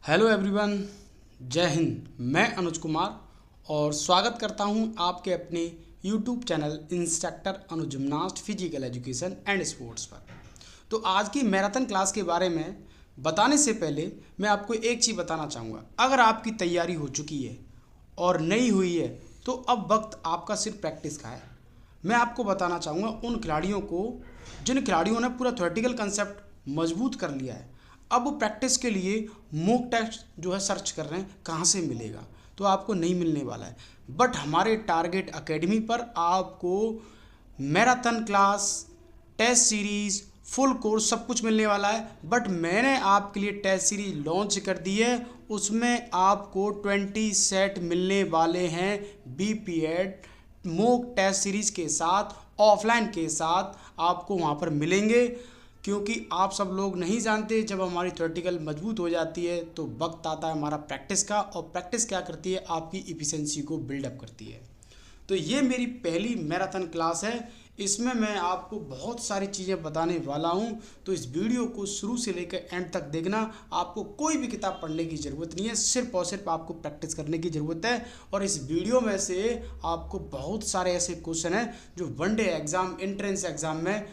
Hello everyone, जय हिंद। मैं अनुज कुमार और स्वागत करता हूं आपके अपने YouTube channel instructor Anuj gymnast physical education and sports पर। तो आज की मैराथन क्लास के बारे में बताने से पहले मैं आपको एक चीज़ बताना चाहूँगा। अगर आपकी तैयारी हो चुकी है और नहीं हुई है तो अब वक्त आपका सिर्फ प्रैक्टिस का है। मैं आपको बताना चाहूँगा उन खिलाड़ियों को जिन खिलाड़ियों ने पूरा थ्योरेटिकल कंसेप्ट मजबूत कर लिया है, अब वो प्रैक्टिस के लिए मॉक टेस्ट जो है सर्च कर रहे हैं कहाँ से मिलेगा। तो आपको नहीं मिलने वाला है, बट हमारे टारगेट एकेडमी पर आपको marathon class, test series, full course सब कुछ मिलने वाला है। बट मैंने आपके लिए टेस्ट सीरीज लॉन्च कर दी है, उसमें आपको 20 सेट मिलने वाले हैं बीपीएड मॉक टेस्ट सीरीज़ के साथ, ऑफलाइन के साथ आपको वहाँ पर मिलेंगे। क्योंकि आप सब लोग नहीं जानते, जब हमारी थ्योरेटिकल मजबूत हो जाती है तो वक्त आता है हमारा प्रैक्टिस का, और प्रैक्टिस क्या करती है, आपकी इफिशिएंसी को बिल्डअप करती है। तो ये मेरी पहली मैराथन क्लास है, इसमें मैं आपको बहुत सारी चीज़ें बताने वाला हूँ। तो इस वीडियो को शुरू से लेकर एंड तक देखना। आपको कोई भी किताब पढ़ने की ज़रूरत नहीं है, सिर्फ और सिर्फ आपको प्रैक्टिस करने की ज़रूरत है। और इस वीडियो में से आपको बहुत सारे ऐसे क्वेश्चन हैं जो वनडे एग्ज़ाम, एंट्रेंस एग्ज़ाम में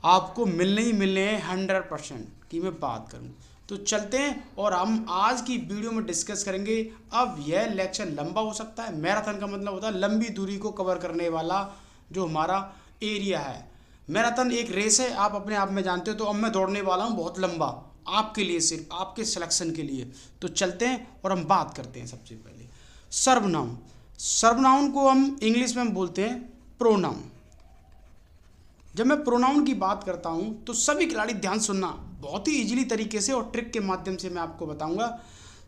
आपको मिलने ही मिलने हैं 100% की मैं बात करूं। तो चलते हैं और हम आज की वीडियो में डिस्कस करेंगे। अब यह लेक्चर लंबा हो सकता है। मैराथन का मतलब होता है लंबी दूरी को कवर करने वाला जो हमारा एरिया है। मैराथन एक रेस है, आप अपने आप में जानते हो। तो अब मैं दौड़ने वाला हूँ बहुत लंबा, आपके लिए, सिर्फ आपके सिलेक्शन के लिए। तो चलते हैं और हम बात करते हैं। सबसे पहले सर्वनाउन। सर्वनाउन को हम इंग्लिश में बोलते हैं प्रोनाउन। जब मैं प्रोनाउन की बात करता हूं तो सभी खिलाड़ी ध्यान सुनना, बहुत ही इजीली तरीके से और ट्रिक के माध्यम से मैं आपको बताऊंगा।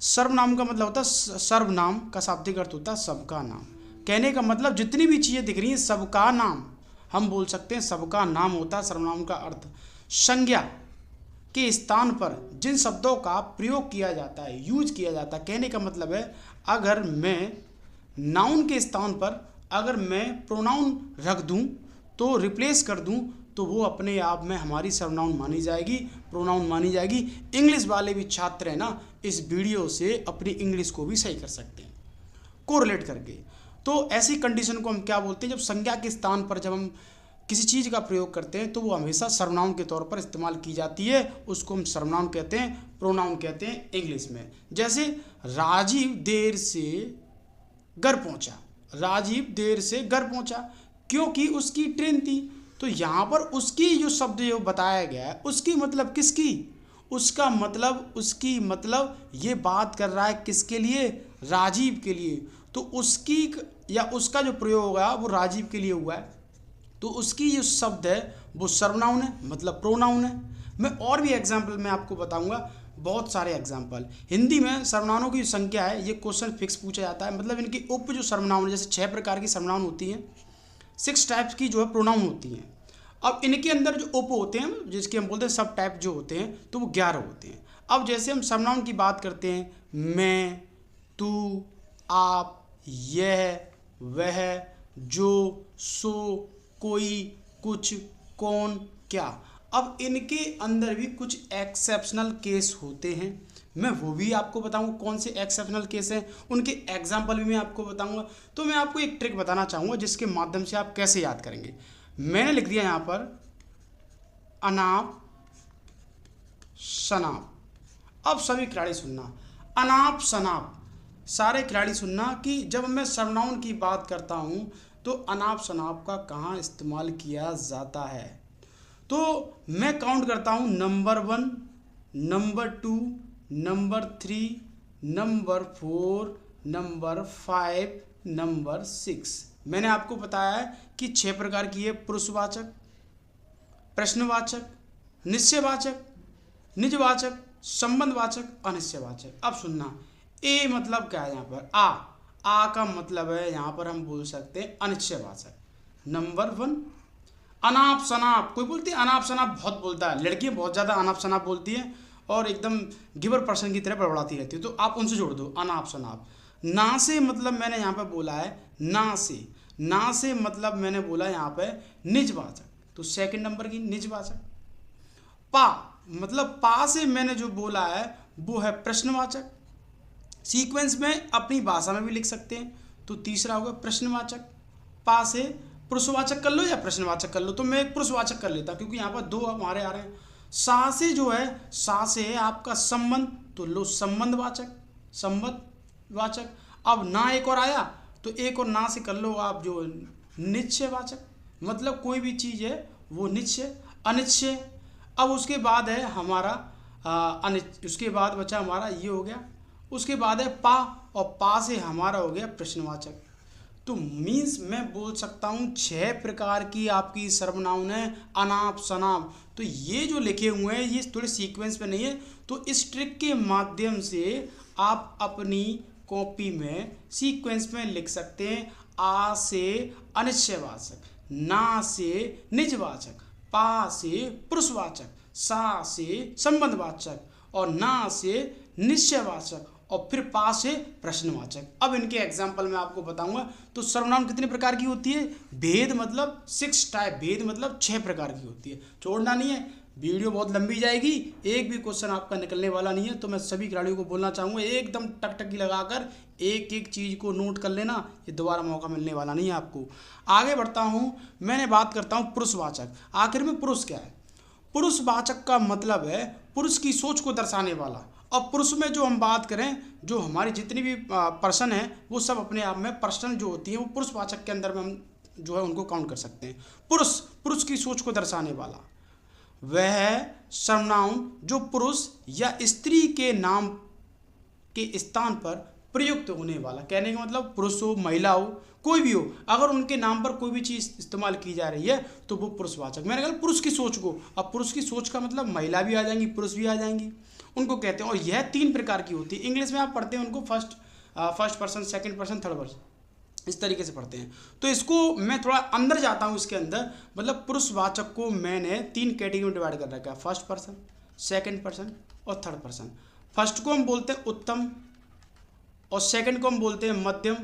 सर्वनाम का मतलब होता है, सर्वनाम का शाब्दिक अर्थ होता है सबका नाम। कहने का मतलब जितनी भी चीज़ें दिख रही हैं सबका नाम हम बोल सकते हैं, सबका नाम होता है सर्वनाम का अर्थ। संज्ञा के स्थान पर जिन शब्दों का प्रयोग किया जाता है, यूज किया जाता है, कहने का मतलब है अगर मैं नाउन के स्थान पर अगर मैं प्रोनाउन रख दूं तो रिप्लेस कर दूं तो वो अपने आप में हमारी सर्वनाउन मानी जाएगी, प्रोनाउन मानी जाएगी। इंग्लिश वाले भी छात्र हैं ना, इस वीडियो से अपनी इंग्लिश को भी सही कर सकते हैं कोरिलेट करके। तो ऐसी कंडीशन को हम क्या बोलते हैं, जब संज्ञा के स्थान पर जब हम किसी चीज़ का प्रयोग करते हैं तो वो हमेशा सर्वनाउन के तौर पर इस्तेमाल की जाती है, उसको हम सर्वनाउन कहते हैं, प्रोनाउन कहते हैं इंग्लिश में। जैसे राजीव देर से घर पहुंचा, राजीव देर से घर पहुंचा क्योंकि उसकी ट्रेन थी। तो यहाँ पर उसकी जो शब्द जो बताया गया है, उसकी मतलब किसकी, उसकी मतलब ये बात कर रहा है किसके लिए, राजीव के लिए। तो उसकी या उसका जो प्रयोग होगा वो राजीव के लिए हुआ है, तो उसकी जो शब्द है वो सर्वनाउन है, मतलब प्रोनाउन है। मैं और भी एग्जाम्पल मैं आपको बताऊंगा, बहुत सारे एग्जाम्पल। हिंदी में सर्वनामों की संख्या है, ये क्वेश्चन फिक्स पूछा जाता है, मतलब इनकी उप जो सर्वनाउन, जैसे 6 प्रकार की सर्वनाउन होती हैं, 6 टाइप्स की जो है प्रोनाउन होती हैं। अब इनके अंदर जो उप होते हैं, जिसके हम बोलते हैं सब टाइप जो होते हैं, तो वो 11 होते हैं। अब जैसे हम सर्वनाउन की बात करते हैं, मैं, तू, आप, यह, वह, जो, सो, कोई, कुछ, कौन, क्या। अब इनके अंदर भी कुछ एक्सेप्शनल केस होते हैं, मैं वो भी आपको बताऊंगा कौन से एक्सेप्शनल केस हैं, उनके एग्जाम्पल भी मैं आपको बताऊंगा। तो मैं आपको एक ट्रिक बताना चाहूँगा जिसके माध्यम से आप कैसे याद करेंगे। मैंने लिख दिया यहाँ पर अनाप शनाप। अब सभी खिलाड़ी सुनना, अनाप शनाप, सारे खिलाड़ी सुनना कि जब मैं सर्वनाउन की बात करता हूँ तो अनाप शनाप का कहाँ इस्तेमाल किया जाता है। तो मैं काउंट करता हूँ, number 1, number 2, number 3, number 4, number 5, number 6। मैंने आपको बताया है कि 6 प्रकार की है, पुरुषवाचक, प्रश्नवाचक, निश्चयवाचक, निजवाचक, संबंधवाचक, अनिश्चयवाचक। अब सुनना, ए मतलब क्या है यहाँ पर, आ का मतलब है यहाँ पर हम बोल सकते हैं अनिश्चयवाचक। नंबर 1 अनाप शनाप, कोई बोलती है अनाप शनाप बहुत बोलता है, लड़कियाँ बहुत ज़्यादा अनाप शनाप बोलती हैं और एकदम गिवर पर्सन की तरह बड़बड़ाती रहती है, तो आप उनसे जोड़ दो अनाप शनाप। ना से मतलब मैंने यहाँ पे बोला है ना से मतलब मैंने बोला यहाँ पे निजवाचक, तो सेकंड नंबर की निजवाचक। पा मतलब पा से मैंने जो बोला है वो है प्रश्नवाचक। सीक्वेंस में अपनी भाषा में भी लिख सकते हैं, तो तीसरा होगा प्रश्नवाचक। पा से पुरुषवाचक कर लो या प्रश्नवाचक कर लो, तो मैं एक पुरुषवाचक कर लेता क्योंकि यहाँ पर दो हमारे आ रहे हैं। सा से जो है, सा से है आपका संबंध, तो लो संबंधवाचक, संबंधवाचक। अब ना एक और आया तो एक और ना से कर लो आप जो निश्चयवाचक, मतलब कोई भी चीज़ है वो निश्चय अनिश्चय। अब उसके बाद है हमारा उसके बाद बचा हमारा ये हो गया, उसके बाद है पा, और पा से हमारा हो गया प्रश्नवाचक। तो मीन्स मैं बोल सकता हूँ 6 प्रकार की आपकी सर्वनाउन है, अनाप शनाप। तो ये जो लिखे हुए हैं ये थोड़े सीक्वेंस में नहीं है, तो इस ट्रिक के माध्यम से आप अपनी कॉपी में सीक्वेंस में लिख सकते हैं। आ से अनिश्चयवाचक, ना से निजवाचक, पा से पुरुषवाचक, सा से संबंधवाचक, और ना से निश्चयवाचक, और फिर पा से प्रश्नवाचक। अब इनके एग्जाम्पल मैं आपको बताऊंगा। तो सर्वनाम कितने प्रकार की होती है? भेद मतलब 6 टाइप, भेद मतलब 6 प्रकार की होती है। छोड़ना नहीं है, वीडियो बहुत लंबी जाएगी, एक भी क्वेश्चन आपका निकलने वाला नहीं है। तो मैं सभी खिलाड़ियों को बोलना चाहूँगा एकदम टकटकी लगाकर एक एक चीज़ को नोट कर लेना, ये दोबारा मौका मिलने वाला नहीं है आपको। आगे बढ़ता हूँ, मैंने बात करता हूँ पुरुषवाचक। आखिर में पुरुष क्या है? पुरुषवाचक का मतलब है पुरुष की सोच को दर्शाने वाला। और पुरुष में जो हम बात करें, जो हमारी जितनी भी पर्सन है वो सब अपने आप में पर्सन जो होती है वो पुरुषवाचक के अंदर में हम जो है उनको काउंट कर सकते हैं। पुरुष की सोच को दर्शाने वाला वह है सर्वनाउन जो पुरुष या स्त्री के नाम के स्थान पर प्रयुक्त होने वाला। कहने का मतलब पुरुष हो महिला हो कोई भी हो, अगर उनके नाम पर कोई भी चीज़ इस्तेमाल की जा रही है तो वो पुरुषवाचक। मैंने कहा पुरुष की सोच को, अब पुरुष की सोच का मतलब महिला भी आ जाएंगी पुरुष भी आ जाएंगी, उनको कहते हैं। और यह 3 प्रकार की होती है। इंग्लिश में आप पढ़ते हैं उनको first person, second person, third person, इस तरीके से पढ़ते हैं। तो इसको मैं थोड़ा अंदर जाता हूँ इसके अंदर, मतलब पुरुषवाचक को मैंने 3 कैटेगरी में डिवाइड कर रखा है, फर्स्ट पर्सन, सेकंड पर्सन और थर्ड पर्सन। फर्स्ट को हम बोलते हैं उत्तम, और सेकंड को हम बोलते हैं मध्यम,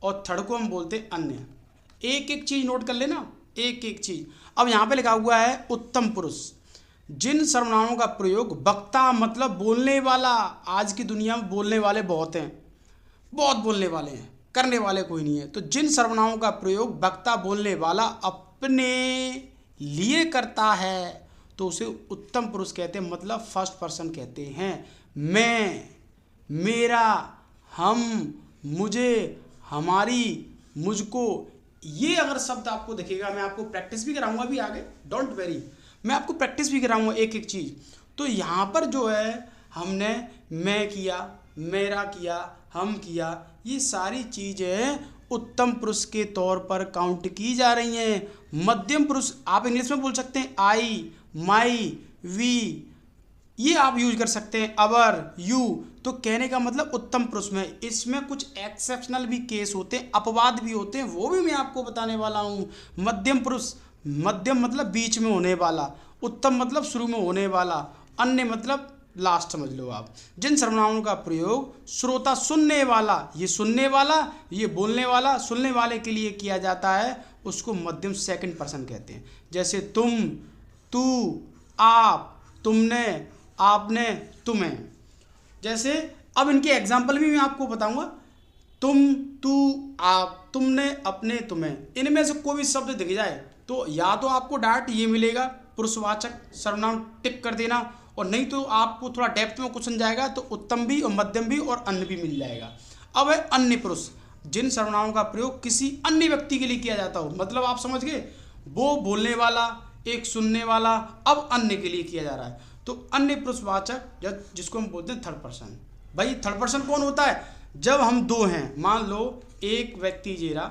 और थर्ड को हम बोलते हैं अन्य। एक एक चीज़ नोट कर लेना, एक एक चीज़। अब यहाँ पे लिखा हुआ है उत्तम पुरुष। जिन सर्वनामों का प्रयोग वक्ता मतलब बोलने वाला, आज की दुनिया में बोलने वाले बहुत हैं, बहुत बोलने वाले हैं, करने वाले कोई नहीं है। तो जिन सर्वनामों का प्रयोग वक्ता बोलने वाला अपने लिए करता है तो उसे उत्तम पुरुष कहते हैं, मतलब फर्स्ट पर्सन कहते हैं। मैं, मेरा, हम, मुझे, हमारी, मुझको, ये अगर शब्द आपको दिखेगा, मैं आपको प्रैक्टिस भी कराऊंगा अभी आगे, डोंट वेरी, मैं आपको प्रैक्टिस भी कराऊंगा एक एक चीज़। तो यहाँ पर जो है हमने मैं किया, मेरा किया, हम किया, ये सारी चीज़ें उत्तम पुरुष के तौर पर काउंट की जा रही हैं। मध्यम पुरुष आप इंग्लिश में बोल सकते हैं आई, माई, वी, ये आप यूज कर सकते हैं, अवर, यू। तो कहने का मतलब उत्तम पुरुष में इसमें कुछ एक्सेप्शनल भी केस होते हैं, अपवाद भी होते हैं, वो भी मैं आपको बताने वाला हूँ। मध्यम पुरुष, मध्यम मतलब बीच में होने वाला, उत्तम मतलब शुरू में होने वाला, अन्य मतलब लास्ट समझ लो आप। जिन सर्वनामों का प्रयोग श्रोता सुनने वाला, ये सुनने वाला, ये बोलने वाला, सुनने वाले के लिए किया जाता है उसको मध्यम सेकंड पर्सन कहते हैं। जैसे तुम, तू, आप, तुमने, आपने, तुम्हें। जैसे अब इनके एग्जाम्पल भी मैं आपको बताऊंगा। तुम, तू, आप, तुमने, अपने, तुम्हें, इनमें से कोई भी शब्द दिख जाए तो या तो आपको डायरेक्ट ये मिलेगा पुरुषवाचक सर्वनाम, टिक कर देना, और नहीं तो आपको थोड़ा डेप्थ में क्वेश्चन जाएगा तो उत्तम भी और मध्यम भी और अन्य भी मिल जाएगा। अब है अन्य पुरुष। जिन सर्वनामों का प्रयोग किसी अन्य व्यक्ति के लिए किया जाता हो, मतलब आप समझ गए, वो बोलने वाला, एक सुनने वाला, अब अन्य के लिए किया जा रहा है। तो अन्य पुरुषवाचक जिसको हम बोलते हैं थर्ड पर्सन। भाई थर्ड पर्सन कौन होता है? जब हम दो हैं, मान लो एक व्यक्ति जेरा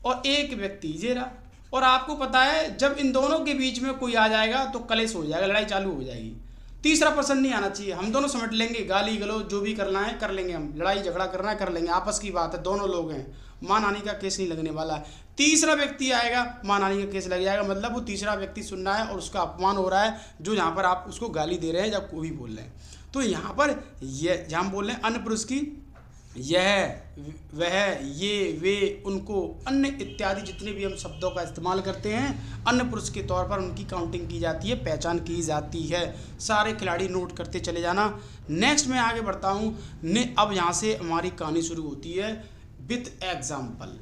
और एक व्यक्ति जेरा, और आपको पता है जब इन दोनों के बीच में कोई आ जाएगा तो कलेश हो जाएगा, लड़ाई चालू हो जाएगी। तीसरा पर्सन नहीं आना चाहिए, हम दोनों समेट लेंगे, गाली गलौज जो भी करना है कर लेंगे, हम लड़ाई झगड़ा करना है कर लेंगे, आपस की बात है, दोनों लोग हैं, मां नानी का केस नहीं लगने वाला है। तीसरा व्यक्ति आएगा, मां नानी का केस लग जाएगा, मतलब वो तीसरा व्यक्ति सुन रहा है और उसका अपमान हो रहा है, जो यहाँ पर आप उसको गाली दे रहे हैं या कोई भी बोल रहे हैं। तो यहाँ पर ये जहाँ हम बोल रहे हैं अन्य पुरुष की यह, वह, ये, वे, उनको, अन्य इत्यादि जितने भी हम शब्दों का इस्तेमाल करते हैं अन्य पुरुष के तौर पर उनकी काउंटिंग की जाती है, पहचान की जाती है। सारे खिलाड़ी नोट करते चले जाना। नेक्स्ट मैं आगे बढ़ता हूँ। अब यहाँ से हमारी कहानी शुरू होती है विथ एग्जाम्पल।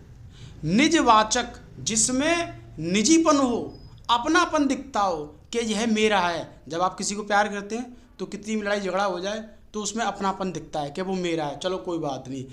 निजवाचक जिसमें निजीपन हो, अपनापन दिखता हो कि यह मेरा है। जब आप किसी को प्यार करते हैं तो कितनी भी लड़ाई झगड़ा हो जाए तो उसमें अपनापन दिखता है कि वो मेरा है, चलो कोई बात नहीं।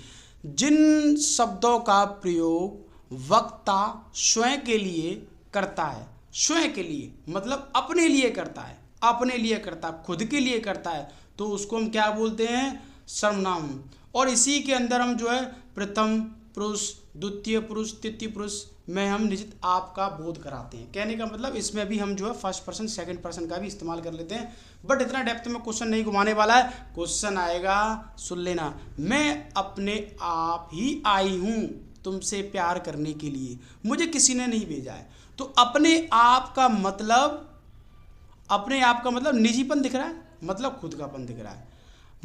जिन शब्दों का प्रयोग वक्ता स्वयं के लिए करता है, स्वयं के लिए मतलब अपने लिए करता है, अपने लिए करता है, खुद के लिए करता है, तो उसको हम क्या बोलते हैं? सर्वनाम। और इसी के अंदर हम जो है प्रथम पुरुष, द्वितीय पुरुष, तृतीय पुरुष में हम निजित आप का बोध कराते हैं। कहने का मतलब इसमें भी हम जो है फर्स्ट पर्सन सेकंड पर्सन का भी इस्तेमाल कर लेते हैं, बट इतना डेप्थ में क्वेश्चन नहीं घुमाने वाला है। क्वेश्चन आएगा, सुन लेना। मैं अपने आप ही आई हूँ तुमसे प्यार करने के लिए, मुझे किसी ने नहीं भेजा है। तो अपने आप का मतलब, अपने आप का मतलब निजीपन दिख रहा है, मतलब खुद कापन दिख रहा है।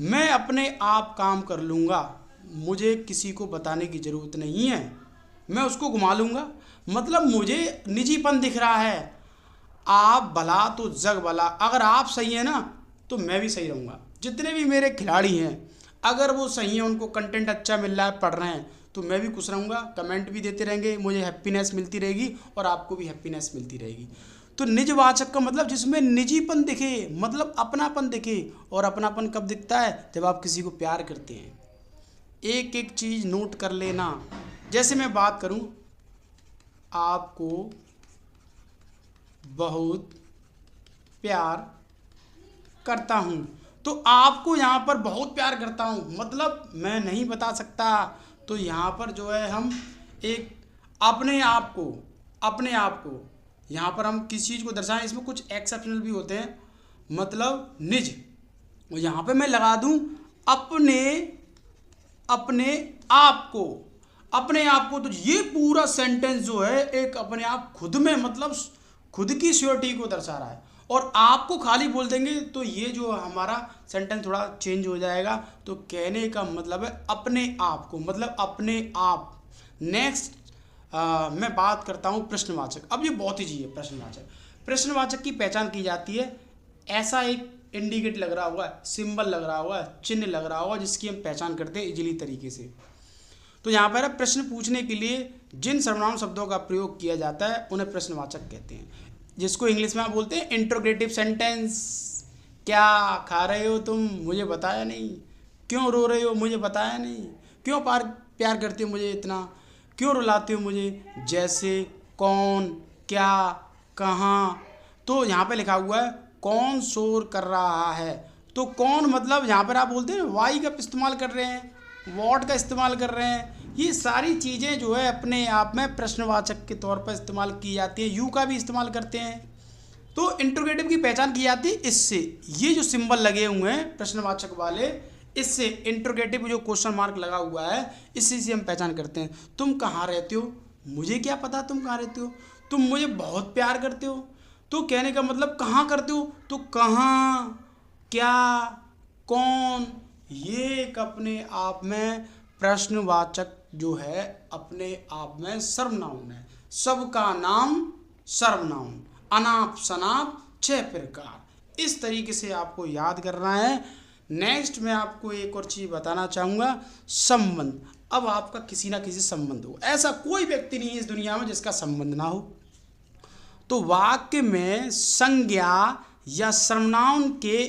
मैं अपने आप काम कर लूँगा, मुझे किसी को बताने की ज़रूरत नहीं है, मैं उसको घुमा लूँगा, मतलब मुझे निजीपन दिख रहा है। आप भला तो जग भला, अगर आप सही हैं ना तो मैं भी सही रहूँगा। जितने भी मेरे खिलाड़ी हैं अगर वो सही हैं, उनको कंटेंट अच्छा मिल रहा है, पढ़ रहे हैं, तो मैं भी खुश रहूँगा, कमेंट भी देते रहेंगे, मुझे हैप्पीनेस मिलती रहेगी और आपको भी हैप्पीनेस मिलती रहेगी। तो निजवाचक का मतलब जिसमें निजीपन दिखे, मतलब अपनापन दिखे। और अपनापन कब दिखता है? जब आप किसी को प्यार करते हैं। एक एक चीज़ नोट कर लेना। जैसे मैं बात करूं, आपको बहुत प्यार करता हूं, तो आपको यहाँ पर बहुत प्यार करता हूं मतलब मैं नहीं बता सकता। तो यहाँ पर जो है हम एक अपने आप को यहाँ पर हम किस चीज़ को दर्शाएं, इसमें कुछ एक्सेप्शनल भी होते हैं, मतलब निज। और यहाँ पे मैं लगा दूं अपने आप को, तो ये पूरा सेंटेंस जो है एक अपने आप खुद में, मतलब खुद की श्योरिटी को दर्शा रहा है। और आपको खाली बोल देंगे तो ये जो हमारा सेंटेंस थोड़ा चेंज हो जाएगा। तो कहने का मतलब है अपने आप को, मतलब अपने आप। नेक्स्ट मैं बात करता हूँ प्रश्नवाचक। अब ये बहुत ईजी है। प्रश्नवाचक की पहचान की जाती है, ऐसा एक इंडिकेट लग रहा होगा, सिंबल लग रहा होगा, चिन्ह लग रहा होगा, जिसकी हम पहचान करते हैं इजीली तरीके से। तो यहाँ पर प्रश्न पूछने के लिए जिन सर्वनाम शब्दों का प्रयोग किया जाता है उन्हें प्रश्नवाचक कहते हैं, जिसको इंग्लिश में आप बोलते हैं इंट्रोगेटिव सेंटेंस। क्या खा रहे हो तुम? मुझे बताया नहीं। क्यों रो रहे हो? मुझे बताया नहीं। क्यों प्यार करते हो मुझे इतना? क्यों रुलाते हो मुझे? जैसे, कौन, क्या, कहाँ। तो यहाँ पे लिखा हुआ है कौन शोर कर रहा है, तो कौन मतलब यहाँ पर आप बोलते हैं वाई का इस्तेमाल कर रहे हैं, वॉट का इस्तेमाल कर रहे हैं। ये सारी चीज़ें जो है अपने आप में प्रश्नवाचक के तौर पर इस्तेमाल की जाती है। यू का भी इस्तेमाल करते हैं। तो इंट्रोगेटिव की पहचान की जाती है इससे, ये जो सिंबल लगे हुए हैं प्रश्नवाचक वाले, इससे इंट्रोगेटिव जो क्वेश्चन मार्क लगा हुआ है, इसी से हम पहचान करते हैं। तुम कहाँ रहते हो? मुझे क्या पता तुम कहाँ रहते हो। तुम मुझे बहुत प्यार करते हो, तो कहने का मतलब कहाँ करते हो, तो कहाँ, क्या, कौन। ये एक अपने आप में प्रश्नवाचक जो है अपने आप में सर्वनाउन है। सबका नाम सर्वनाउन, अनाप शनाप 6 प्रकार। इस तरीके से आपको याद करना है। नेक्स्ट मैं आपको एक और चीज़ बताना चाहूँगा, संबंध। अब आपका किसी ना किसी संबंध हो, ऐसा कोई व्यक्ति नहीं है इस दुनिया में जिसका संबंध ना हो। तो वाक्य में संज्ञा या सर्वनाउन के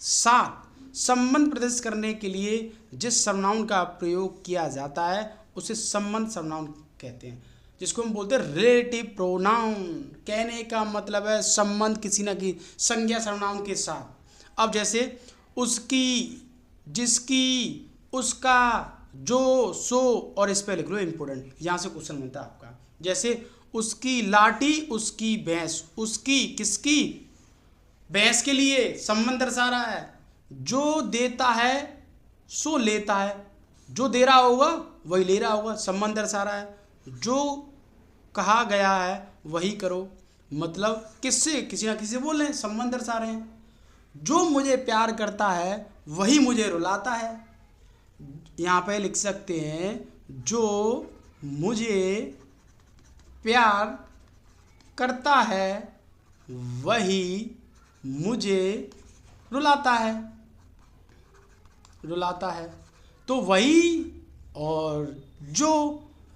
साथ संबंध प्रदर्शित करने के लिए जिस सर्वनाउन का प्रयोग किया जाता है उसे संबंध सर्वनाउन कहते हैं, जिसको हम बोलते हैं रिलेटिव प्रोनाउन। कहने का मतलब है संबंध किसी न किसी संज्ञा सर्वनाउन के साथ। अब जैसे उसकी, जिसकी, उसका, जो, सो, और इस पर लिख लो इम्पोर्टेंट, यहाँ से क्वेश्चन बनता है आपका। जैसे उसकी लाठी, उसकी भैंस, उसकी किसकी? भैंस के लिए संबंध दर्शा रहा है। जो देता है सो लेता है, जो दे रहा होगा वही ले रहा होगा, संबंध दर्शा रहा है। जो कहा गया है वही करो, मतलब किससे, किसी ना किसी से बोल रहे हैं, संबंध दर्शा रहे हैं। जो मुझे प्यार करता है वही मुझे रुलाता है, यहाँ पे लिख सकते हैं जो मुझे प्यार करता है वही मुझे रुलाता है, रुलाता है। तो वही और जो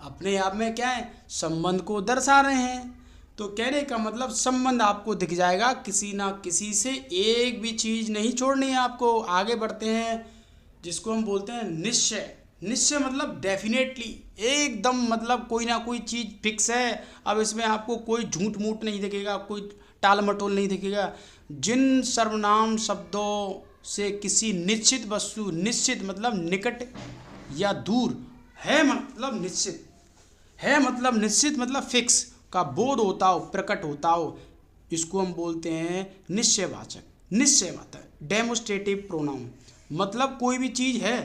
अपने आप में क्या है, संबंध को दर्शा रहे हैं। तो कहने का मतलब संबंध आपको दिख जाएगा, किसी ना किसी से एक भी चीज़ नहीं छोड़नी है आपको। आगे बढ़ते हैं, जिसको हम बोलते हैं निश्चय। निश्चय मतलब डेफिनेटली, एकदम मतलब कोई ना कोई चीज़ फिक्स है। अब इसमें आपको कोई झूठ मूठ नहीं दिखेगा, कोई टाल मटोल नहीं दिखेगा। जिन सर्वनाम शब्दों से किसी निश्चित वस्तु, निश्चित मतलब निकट या दूर, है मतलब निश्चित, है मतलब निश्चित मतलब फिक्स का बोध होता हो, प्रकट होता हो, इसको हम बोलते हैं निश्चयवाचक। निश्चयवाचक डेमोस्ट्रेटिव प्रोनाउन, मतलब कोई भी चीज़ है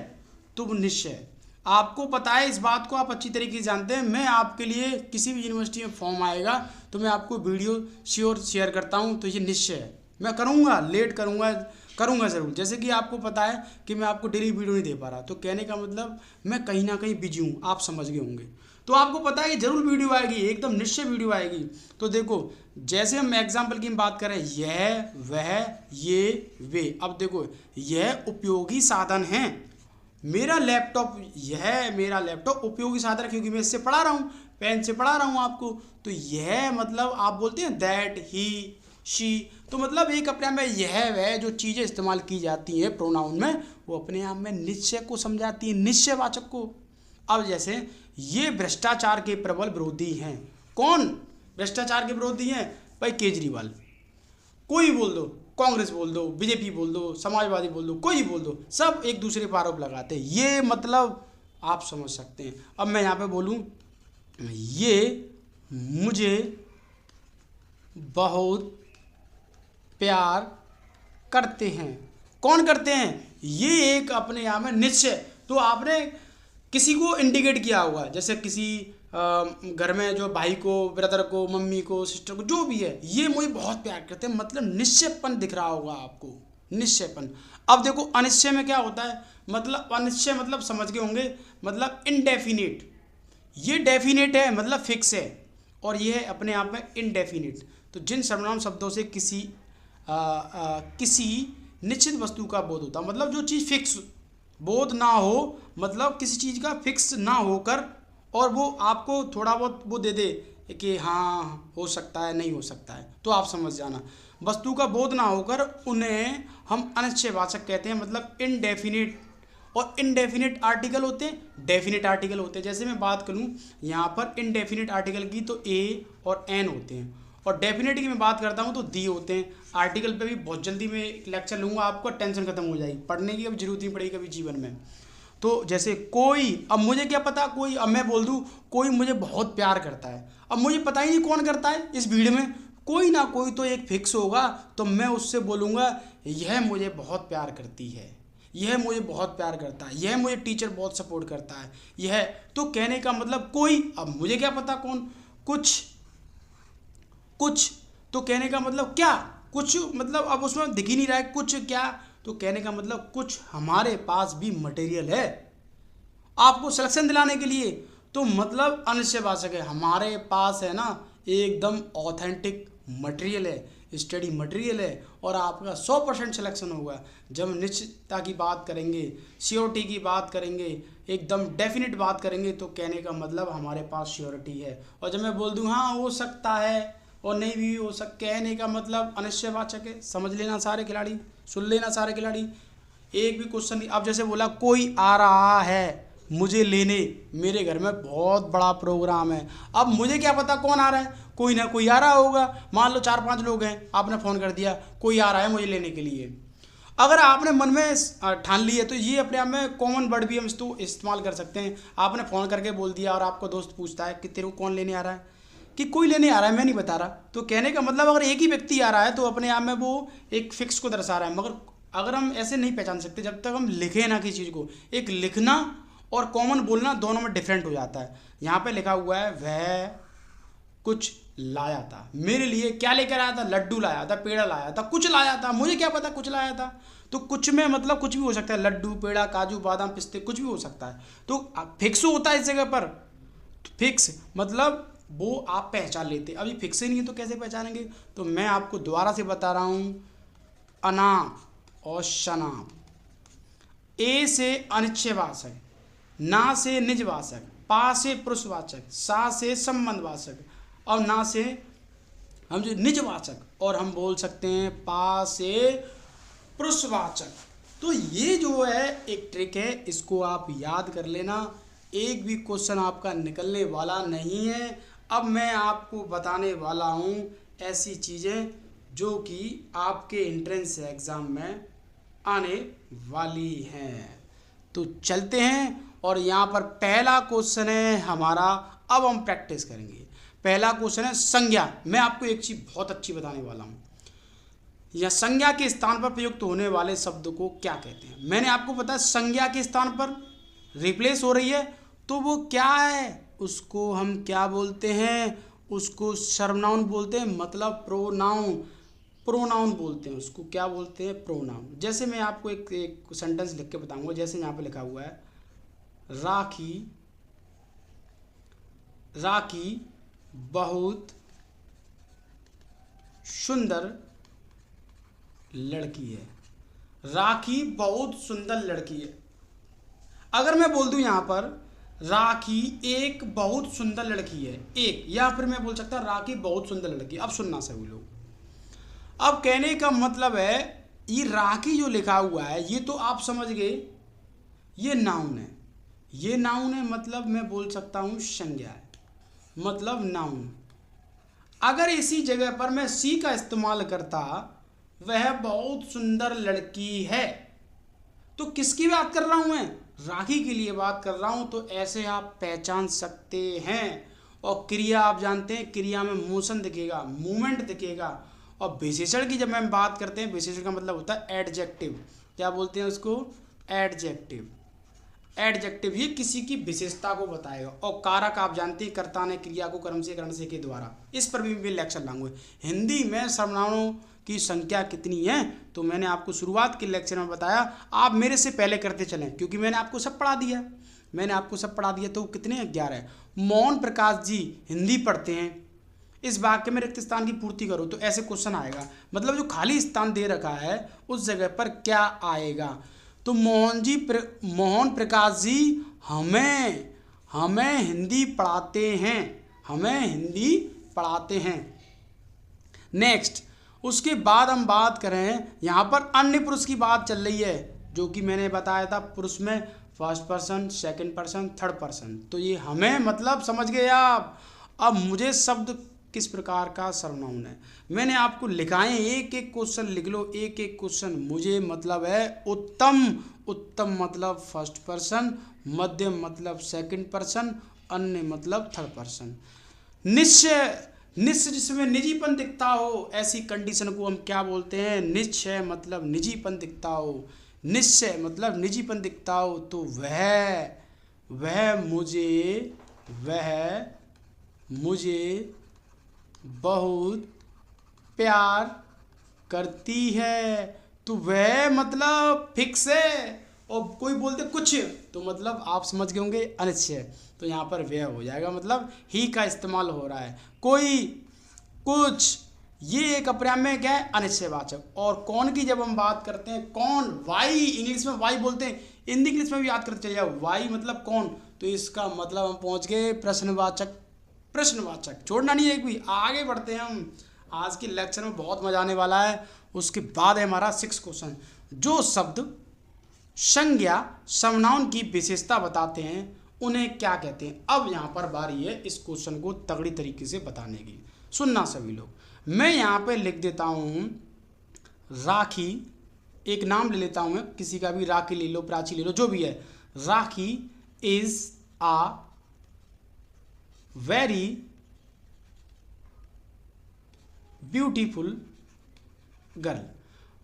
तो वो निश्चय है। आपको पता है इस बात को, आप अच्छी तरीके से जानते हैं। मैं आपके लिए किसी भी यूनिवर्सिटी में फॉर्म आएगा तो मैं आपको वीडियो श्योर शेयर करता हूँ, तो ये निश्चय है। मैं करूँगा, लेट करूँगा ज़रूर। जैसे कि आपको पता है कि मैं आपको डेली वीडियो नहीं दे पा रहा, तो कहने का मतलब मैं कहीं ना कहीं बिजी हूँ, आप समझ गए होंगे। तो आपको पता है कि जरूर वीडियो आएगी, एकदम निश्चय वीडियो आएगी। तो देखो, जैसे हम एग्जाम्पल की बात करें, यह, वह, ये, वे। अब देखो, यह उपयोगी साधन है। मेरा लैपटॉप, यह मेरा लैपटॉप उपयोगी साधन है क्योंकि मैं इससे पढ़ा रहा हूँ, पेन से पढ़ा रहा हूँ आपको। तो यह मतलब आप बोलते हैं दैट, ही, शी। तो मतलब एक अपने आप में यह वह जो चीज़ें इस्तेमाल की जाती हैं प्रोनाउन में, वो अपने आप में निश्चय को समझाती है, निश्चयवाचक को। अब जैसे ये भ्रष्टाचार के प्रबल विरोधी हैं। कौन भ्रष्टाचार के विरोधी हैं? भाई केजरीवाल। कोई बोल दो, कांग्रेस बोल दो, बीजेपी बोल दो, समाजवादी बोल दो, कोई बोल दो, सब एक दूसरे पर आरोप लगाते हैं। ये मतलब आप समझ सकते हैं। अब मैं यहाँ पे बोलूँ, ये मुझे बहुत प्यार करते हैं। कौन करते हैं? ये एक अपने यहाँ में निश्चय। तो आपने किसी को इंडिकेट किया होगा, जैसे किसी घर में जो भाई को, ब्रदर को, मम्मी को, सिस्टर को, जो भी है, ये मुझे बहुत प्यार करते हैं, मतलब निश्चयपन दिख रहा होगा आपको, निश्चयपन। अब देखो अनिश्चय में क्या होता है, मतलब अनिश्चय मतलब समझ गए होंगे, मतलब इनडेफिनिट। ये डेफिनेट है मतलब फिक्स है, और ये है अपने आप में इनडेफिनिट। तो जिन सर्वनाम शब्दों से किसी निश्चित वस्तु का बोध होता, मतलब जो चीज़ फिक्स बोध ना हो, मतलब किसी चीज़ का फिक्स ना होकर और वो आपको थोड़ा बहुत वो दे दे कि हाँ हो सकता है, नहीं हो सकता है, तो आप समझ जाना। वस्तु का बोध ना होकर उन्हें हम अनिश्चयवाचक कहते हैं, मतलब इनडेफिनिट। और इनडेफिनिट आर्टिकल होते हैं, डेफिनिट आर्टिकल होते हैं। जैसे मैं बात करूँ यहाँ पर इनडेफिनिट आर्टिकल की, तो ए और एन होते हैं, और डेफिनेट की मैं बात करता हूँ तो दी होते हैं। आर्टिकल पे भी बहुत जल्दी मैं एक लेक्चर लूँगा, आपको टेंशन खत्म हो जाएगी, पढ़ने की अब जरूरत नहीं पड़ेगी कभी जीवन में। तो जैसे कोई, अब मुझे क्या पता कोई, अब मैं बोल दूँ कोई मुझे बहुत प्यार करता है, अब मुझे पता ही नहीं कौन करता है इस भीड़ में, कोई ना कोई तो एक फिक्स होगा। तो मैं उससे बोलूँगा यह मुझे बहुत प्यार करती है, यह मुझे बहुत प्यार करता है, यह मुझे टीचर बहुत सपोर्ट करता है, यह। तो कहने का मतलब कोई, अब मुझे क्या पता कौन, कुछ, तो कहने का मतलब क्या, कुछ मतलब अब उसमें दिख ही नहीं रहा है कुछ क्या, तो कहने का मतलब कुछ हमारे पास भी मटेरियल है आपको सिलेक्शन दिलाने के लिए। तो मतलब अनिश्चयवाचक है, हमारे पास है ना एकदम ऑथेंटिक मटेरियल है, स्टडी मटेरियल है, और आपका 100% सिलेक्शन होगा। जब हम निश्चितता की बात करेंगे, श्योरिटी की बात करेंगे, एकदम डेफिनेट बात करेंगे, तो कहने का मतलब हमारे पास श्योरिटी है। और जब मैं बोल दूँ हाँ हो सकता है और नहीं भी हो सकता, कहने का मतलब अनिश्चयवाचक है। समझ लेना सारे खिलाड़ी, सुन लेना सारे खिलाड़ी, एक भी क्वेश्चन नहीं। अब जैसे बोला कोई आ रहा है मुझे लेने, मेरे घर में बहुत बड़ा प्रोग्राम है, अब मुझे क्या पता कौन आ रहा है, कोई ना कोई आ रहा होगा। मान लो 4-5 लोग हैं, आपने फ़ोन कर दिया कोई आ रहा है मुझे लेने के लिए। अगर आपने मन में ठान ली है तो ये अपने आप में कॉमन वर्ड भी हम इसको इस्तेमाल कर सकते हैं। आपने फ़ोन करके बोल दिया और आपको दोस्त पूछता है कि तेरे को कौन लेने आ रहा है, कि कोई लेने आ रहा है, मैं नहीं बता रहा। तो कहने का मतलब अगर एक ही व्यक्ति आ रहा है तो अपने आप में वो एक फिक्स को दर्शा रहा है। मगर अगर हम ऐसे नहीं पहचान सकते जब तक हम लिखें ना किसी चीज़ को। एक लिखना और कॉमन बोलना दोनों में डिफरेंट हो जाता है। यहाँ पे लिखा हुआ है वह कुछ लाया था मेरे लिए, क्या लेकर आया था, लड्डू लाया था, पेड़ा लाया था, कुछ लाया था, मुझे क्या पता कुछ लाया था। तो कुछ में मतलब कुछ भी हो सकता है, लड्डू, पेड़ा, काजू, बादाम, पिस्ते, कुछ भी हो सकता है। तो फिक्स होता है इस जगह पर, फिक्स मतलब वो आप पहचान लेते। अभी फिक्स ही नहीं है तो कैसे पहचानेंगे? तो मैं आपको दोबारा से बता रहा हूँ, अनाप और शनाप। ए से अनिश्चयवाचक, ना से निजवाचक, पा से पुरुषवाचक, सा से संबंधवाचक, और ना से हम जो निजवाचक, और हम बोल सकते हैं पा से पुरुषवाचक। तो ये जो है एक ट्रिक है, इसको आप याद कर लेना, एक भी क्वेश्चन आपका निकलने वाला नहीं है। अब मैं आपको बताने वाला हूँ ऐसी चीज़ें जो कि आपके एंट्रेंस एग्ज़ाम में आने वाली हैं। तो चलते हैं, और यहाँ पर पहला क्वेश्चन है हमारा। अब हम प्रैक्टिस करेंगे। पहला क्वेश्चन है संज्ञा। मैं आपको एक चीज़ बहुत अच्छी बताने वाला हूँ, या संज्ञा के स्थान पर प्रयुक्त होने वाले शब्द को क्या कहते हैं। मैंने आपको बताया संज्ञा के स्थान पर रिप्लेस हो रही है, तो वो क्या है, उसको हम क्या बोलते हैं, उसको सर्वनाउन बोलते हैं, मतलब प्रोनाउन, प्रोनाउन बोलते हैं उसको। क्या बोलते हैं? प्रोनाउन। जैसे मैं आपको एक सेंटेंस लिख के बताऊंगा, जैसे यहाँ पे लिखा हुआ है, राखी, राखी बहुत सुंदर लड़की है। राखी बहुत सुंदर लड़की है। अगर मैं बोल दूं यहाँ पर राखी एक बहुत सुंदर लड़की है, एक, या फिर मैं बोल सकता राखी बहुत सुंदर लड़की। अब सुनना सभी लोग, अब कहने का मतलब है ये राखी जो लिखा हुआ है ये तो आप समझ गए, ये नाउन है। ये नाउन है, मतलब मैं बोल सकता हूँ संज्ञा है, मतलब नाउन। अगर इसी जगह पर मैं सी का इस्तेमाल करता, वह बहुत सुंदर लड़की है, तो किसकी बात कर रहा हूं मैं? राखी के लिए बात कर रहा हूं। तो ऐसे आप पहचान सकते हैं। और क्रिया आप जानते हैं, क्रिया में मोशन दिखेगा, मूवमेंट दिखेगा। और विशेषण की जब हम बात करते हैं, विशेषण का मतलब होता है एडजेक्टिव। क्या बोलते हैं उसको? एडजेक्टिव। एडजेक्टिव ये किसी की विशेषता को बताएगा। और कारक आप जानते हैं, कर्ता ने क्रिया को कर्म से, करण से के द्वारा। इस पर भी मैं लेक्चर लाऊंगा। हिंदी में सर्वनामों की संख्या कितनी है, तो मैंने आपको शुरुआत के लेक्चर में बताया। आप मेरे से पहले करते चलें, क्योंकि मैंने आपको सब पढ़ा दिया। मैंने आपको सब पढ़ा दिया। तो कितने? 11। मोहन प्रकाश जी हिंदी पढ़ते हैं, इस वाक्य में रिक्त स्थान की पूर्ति करो। तो ऐसे क्वेश्चन आएगा, मतलब जो खाली स्थान दे रखा है उस जगह पर क्या आएगा। तो मोहन प्रकाश जी हमें हिंदी पढ़ाते हैं, हमें हिंदी पढ़ाते हैं। नेक्स्ट, उसके बाद हम बात करें, यहाँ पर अन्य पुरुष की बात चल रही है, जो कि मैंने बताया था पुरुष में first person, second person, third person. तो ये हमें मतलब समझ गए आप। अब मुझे शब्द किस प्रकार का सर्वनाउन है मैंने आपको लिखाए, एक एक क्वेश्चन लिख लो, एक एक क्वेश्चन। मुझे मतलब है उत्तम, उत्तम मतलब फर्स्ट पर्सन, मध्यम मतलब सेकंड पर्सन, अन्य मतलब थर्ड पर्सन। निश्चय, निश्चय जिसमें निजीपन दिखता हो, ऐसी कंडीशन को हम क्या बोलते हैं? निश्चय मतलब निजीपन दिखता हो। निश्चय मतलब निजीपन दिखता हो। तो वह मुझे बहुत प्यार करती है। तो वह मतलब फिक्स है, और कोई बोलते कुछ, तो मतलब आप समझ गए होंगे अनिश्चय। तो यहाँ पर वह हो जाएगा, मतलब ही का इस्तेमाल हो रहा है। कोई, कुछ, ये एक अपर्याय में क्या है? अनिश्चयवाचक। और कौन की जब हम बात करते हैं, कौन, वाई, इंग्लिश में वाई बोलते हैं, हिंदी इंग्लिश में भी याद करते चले जाओ, वाई मतलब कौन। तो इसका मतलब हम पहुंच गए प्रश्नवाचक। प्रश्नवाचक छोड़ना नहीं है एक भी। आगे बढ़ते हैं हम, आज के लेक्चर में बहुत मजा आने वाला है। उसके बाद है हमारा 6 क्वेश्चन, जो शब्द संज्ञा सर्वनाउन की विशेषता बताते हैं उन्हें क्या कहते हैं। अब यहाँ पर बारी है इस क्वेश्चन को तगड़ी तरीके से बताने की। सुनना सभी लोग, मैं यहाँ पे लिख देता हूँ राखी, एक नाम ले लेता हूँ मैं, किसी का भी, राखी ले लो, प्राची ले लो, जो भी है। Rakhi is a very beautiful girl.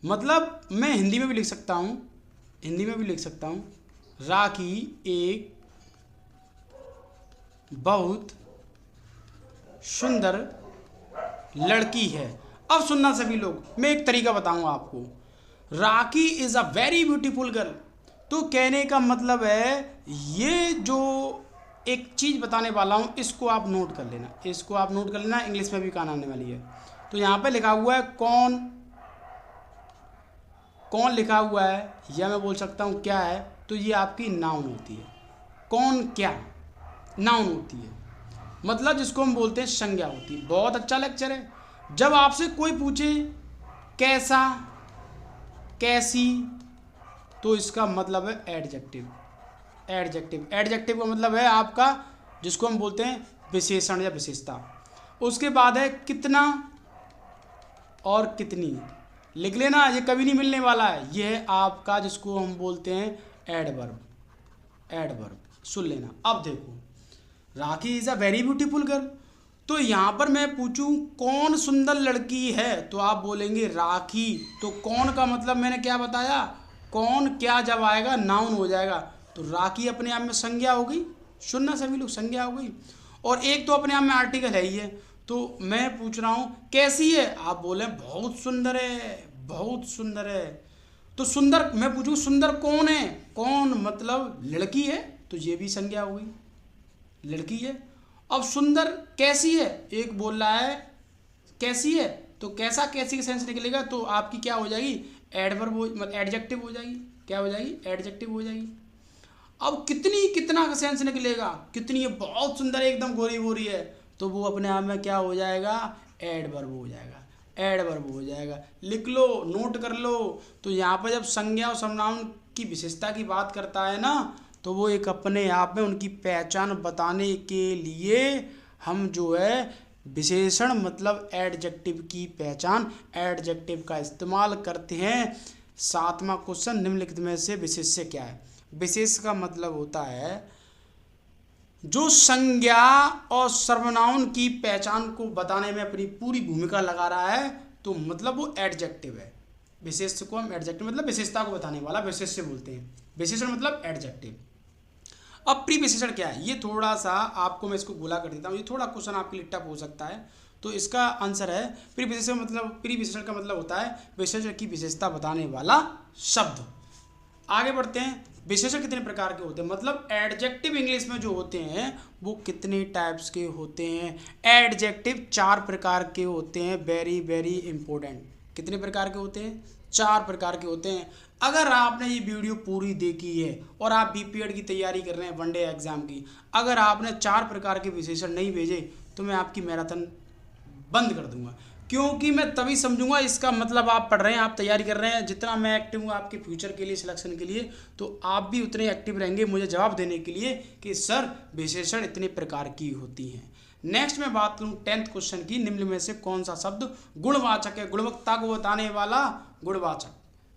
मतलब मैं हिंदी में भी लिख सकता हूँ, हिंदी में भी लिख सकता हूँ, राखी एक बहुत सुंदर लड़की है। अब सुनना सभी लोग, मैं एक तरीका बताऊंगा आपको। Rakhi is a very beautiful girl. तो कहने का मतलब है, ये जो एक चीज़ बताने वाला हूँ इसको आप नोट कर लेना, इसको आप नोट कर लेना, इंग्लिश में भी कान आने वाली है। तो यहाँ पे लिखा हुआ है कौन, कौन लिखा हुआ है, या मैं बोल सकता हूँ क्या है, तो ये आपकी नाउन होती है। कौन क्या नाउन होती है, मतलब जिसको हम बोलते हैं संज्ञा होती है। बहुत अच्छा लेक्चर है। जब आपसे कोई पूछे कैसा, कैसी, तो इसका मतलब है एडजेक्टिव। एडजेक्टिव, एडजेक्टिव का मतलब है आपका जिसको हम बोलते हैं विशेषण या विशेषता। उसके बाद है कितना और कितनी, लिख लेना, ये कभी नहीं मिलने वाला है। ये है आपका जिसको हम बोलते हैं एडवर्ब। एडवर्ब सुन लेना। अब देखो, Rakhi is a very beautiful girl. तो यहाँ पर मैं पूछूं कौन सुंदर लड़की है, तो आप बोलेंगे राखी। तो कौन का मतलब मैंने क्या बताया, कौन क्या जब आएगा नाउन हो जाएगा। तो राखी अपने आप में संज्ञा हो गई, सुनना सभी लोग, संज्ञा हो गई। और एक तो अपने आप में आर्टिकल है ही है। तो मैं पूछ रहा हूँ कैसी है, आप बोले बहुत सुंदर है, बहुत सुंदर है। तो सुंदर, मैं पूछूं सुंदर कौन है, कौन मतलब लड़की है, तो ये भी संज्ञा हो गई, लड़की है। अब सुंदर कैसी है, एक बोल रहा है कैसी है, तो कैसा कैसी के सेंस निकलेगा, तो आपकी क्या हो जाएगी, एडवर्ब हो, मतलब एडजेक्टिव हो जाएगी। क्या हो जाएगी, एडजेक्टिव हो जाएगी। अब कितनी, कितना का सेंस निकलेगा, कितनी है, बहुत सुंदर एकदम गोरी गोरी है, तो वो अपने आप में क्या हो जाएगा, एडवर्ब हो जाएगा, एडवर्ब हो जाएगा। लिख लो, नोट कर लो। तो यहाँ पर जब संज्ञा और सर्वनाम की विशेषता की बात करता है ना, तो वो एक अपने आप में उनकी पहचान बताने के लिए हम जो है विशेषण मतलब एडजेक्टिव की पहचान, एडजेक्टिव का इस्तेमाल करते हैं। 7वां क्वेश्चन, निम्नलिखित में से विशेष्य क्या है। विशेष का मतलब होता है जो संज्ञा और सर्वनाम की पहचान को बताने में अपनी पूरी भूमिका लगा रहा है, तो मतलब वो एडजेक्टिव है। विशेष को हम एडजेक्टिव मतलब विशेषता को बताने वाला विशेष्य बोलते हैं। विशेषण मतलब एडजेक्टिव। अब प्री विशेषण क्या है, ये थोड़ा सा आपको मैं इसको गोला कर देता हूँ, ये थोड़ा क्वेश्चन आपके लिए टफ हो सकता है। तो इसका आंसर है प्री विशेषण मतलब, प्री विशेषण का मतलब होता है विशेषण की विशेषता बताने वाला शब्द। आगे बढ़ते हैं। विशेषण कितने प्रकार के होते हैं, मतलब एडजेक्टिव इंग्लिश में जो होते हैं वो कितने टाइप्स के होते हैं। एडजेक्टिव 4 प्रकार के होते हैं, वेरी वेरी इंपॉर्टेंट। कितने प्रकार के होते हैं, 4 प्रकार के होते हैं। अगर आपने ये वीडियो पूरी देखी है और आप बीपीएड की तैयारी कर रहे हैं, वनडे एग्जाम की, अगर आपने 4 प्रकार के विशेषण नहीं भेजे तो मैं आपकी मैराथन बंद कर दूंगा। क्योंकि मैं तभी समझूंगा इसका मतलब आप पढ़ रहे हैं, आप तैयारी कर रहे हैं। जितना मैं एक्टिव हूँ आपके फ्यूचर के लिए, सिलेक्शन के लिए, तो आप भी उतने एक्टिव रहेंगे मुझे जवाब देने के लिए कि सर विशेषण इतने प्रकार की होती हैं। नेक्स्ट मैं बात करूँ 10th क्वेश्चन की, निम्न में से कौन सा शब्द गुणवाचक है। गुणवत्ता को बताने वाला गुणवाचक,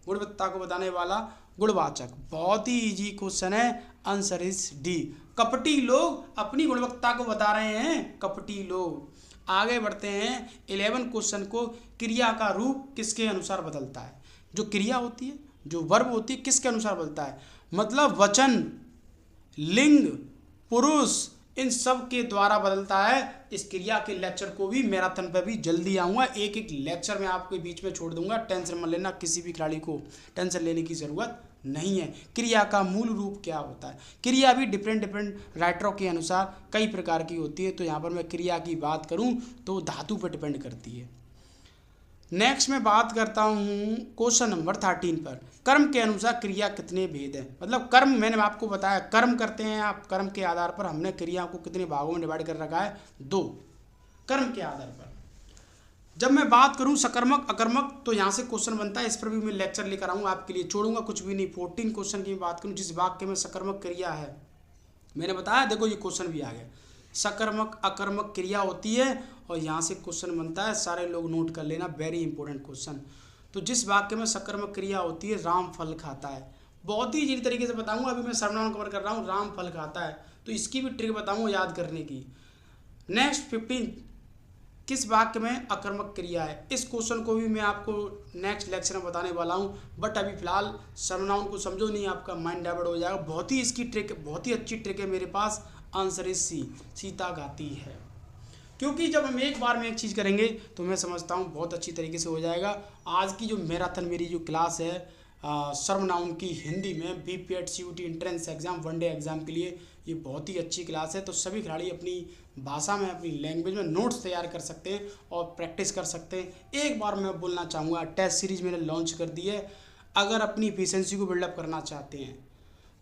गुणवत्ता को बताने वाला गुणवाचक। बहुत ही इजी क्वेश्चन है, आंसर इज डी। कपटी लोग अपनी गुणवत्ता को बता रहे हैं, कपटी लोग। आगे बढ़ते हैं 11 क्वेश्चन को, क्रिया का रूप किसके अनुसार बदलता है। जो क्रिया होती है, जो वर्ब होती है, किसके अनुसार बदलता है, मतलब वचन, लिंग, पुरुष, इन सब के द्वारा बदलता है। इस क्रिया के लेक्चर को भी मैराथन पे भी जल्दी आऊँगा, एक एक लेक्चर में आपके बीच में छोड़ दूंगा। टेंशन मत लेना, किसी भी खिलाड़ी को टेंशन लेने की ज़रूरत नहीं है। क्रिया का मूल रूप क्या होता है, क्रिया भी डिफरेंट राइटरों के अनुसार कई प्रकार की होती है। तो यहाँ पर मैं क्रिया की बात करूँ तो धातु पर डिपेंड करती है। नेक्स्ट मैं बात करता हूँ क्वेश्चन नंबर 13 पर, कर्म के अनुसार क्रिया कितने भेद हैं। मतलब कर्म, मैंने आपको बताया कर्म करते हैं आप, कर्म के आधार पर हमने क्रिया को कितने भागों में डिवाइड कर रखा है, 2 कर्म के आधार पर। जब मैं बात करूं सकर्मक अकर्मक, तो यहाँ से क्वेश्चन बनता है, इस पर भी मैं लेक्चर लेकर आऊँगा आपके लिए, छोड़ूंगा कुछ भी नहीं। 14 क्वेश्चन की बात करूँ, जिस वाक्य में सकर्मक क्रिया है, मैंने बताया, देखो ये क्वेश्चन भी आ गया, सकर्मक अकर्मक क्रिया होती है और यहाँ से क्वेश्चन बनता है, सारे लोग नोट कर लेना, वेरी इंपॉर्टेंट क्वेश्चन। तो जिस वाक्य में सकर्मक क्रिया होती है, राम फल खाता है, बहुत ही इजी तरीके से बताऊंगा। अभी मैं सर्वनाम कवर कर रहा हूँ, राम फल खाता है, तो इसकी भी ट्रिक बताऊंगा याद करने की। नेक्स्ट 15, किस वाक्य में अकर्मक क्रिया है। इस क्वेश्चन को भी मैं आपको नेक्स्ट लेक्चर में बताने वाला हूँ, बट अभी फिलहाल सर्वनाम को समझो नहीं, आपका माइंड डाइवर्ट हो जाएगा। बहुत ही इसकी ट्रिक, बहुत ही अच्छी ट्रिक है मेरे पास, आंसर इज सी, सीता गाती है। क्योंकि जब हम एक बार में एक चीज़ करेंगे तो मैं समझता हूँ बहुत अच्छी तरीके से हो जाएगा। आज की जो मैराथन मेरी जो क्लास है सर्वनाउन की हिंदी में BPEd CUET entrance exam one day exam के लिए, ये बहुत ही अच्छी क्लास है। तो सभी खिलाड़ी अपनी भाषा में, अपनी लैंग्वेज में नोट्स तैयार कर सकते हैं और प्रैक्टिस कर सकते हैं। एक बार मैं बोलना चाहूँगा, टेस्ट सीरीज़ मैंने लॉन्च कर दी है। अगर अपनी एफिशिएंसी को बिल्डअप करना चाहते हैं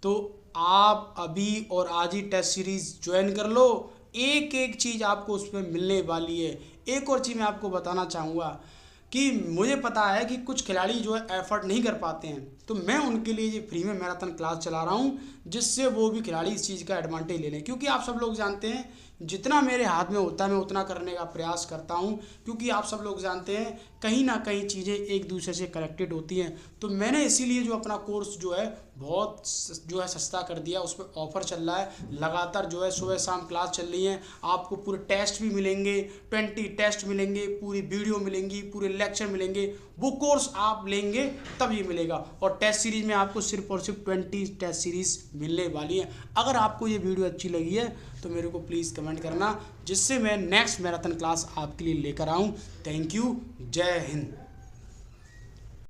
तो आप अभी और आज ही टेस्ट सीरीज़ ज्वाइन कर लो। एक एक चीज़ आपको उसमें मिलने वाली है। एक और चीज़ मैं आपको बताना चाहूँगा कि मुझे पता है कि कुछ खिलाड़ी जो है एफर्ट नहीं कर पाते हैं, तो मैं उनके लिए ये फ्री में मैराथन क्लास चला रहा हूँ, जिससे वो भी खिलाड़ी इस चीज़ का एडवांटेज ले लें। क्योंकि आप सब लोग जानते हैं जितना मेरे हाथ में होता है मैं उतना करने का प्रयास करता हूँ, क्योंकि आप सब लोग जानते हैं कहीं ना कहीं चीज़ें एक दूसरे से कनेक्टेड होती हैं। तो मैंने इसीलिए जो अपना कोर्स जो है बहुत जो है सस्ता कर दिया, उस पर ऑफर चल रहा है। लगातार जो है सुबह शाम क्लास चल रही है। आपको पूरे टेस्ट भी मिलेंगे, 20 टेस्ट मिलेंगे, पूरी वीडियो मिलेंगी, पूरे लेक्चर मिलेंगे। वो कोर्स आप लेंगे तब ये मिलेगा। और टेस्ट सीरीज़ में आपको सिर्फ और सिर्फ 20 टेस्ट सीरीज़ मिलने वाली है। अगर आपको ये वीडियो अच्छी लगी है तो मेरे को प्लीज़ कमेंट करना, जिससे मैं नेक्स्ट मैराथन क्लास आपके लिए लेकर आऊँ। Thank you. जय हिंद।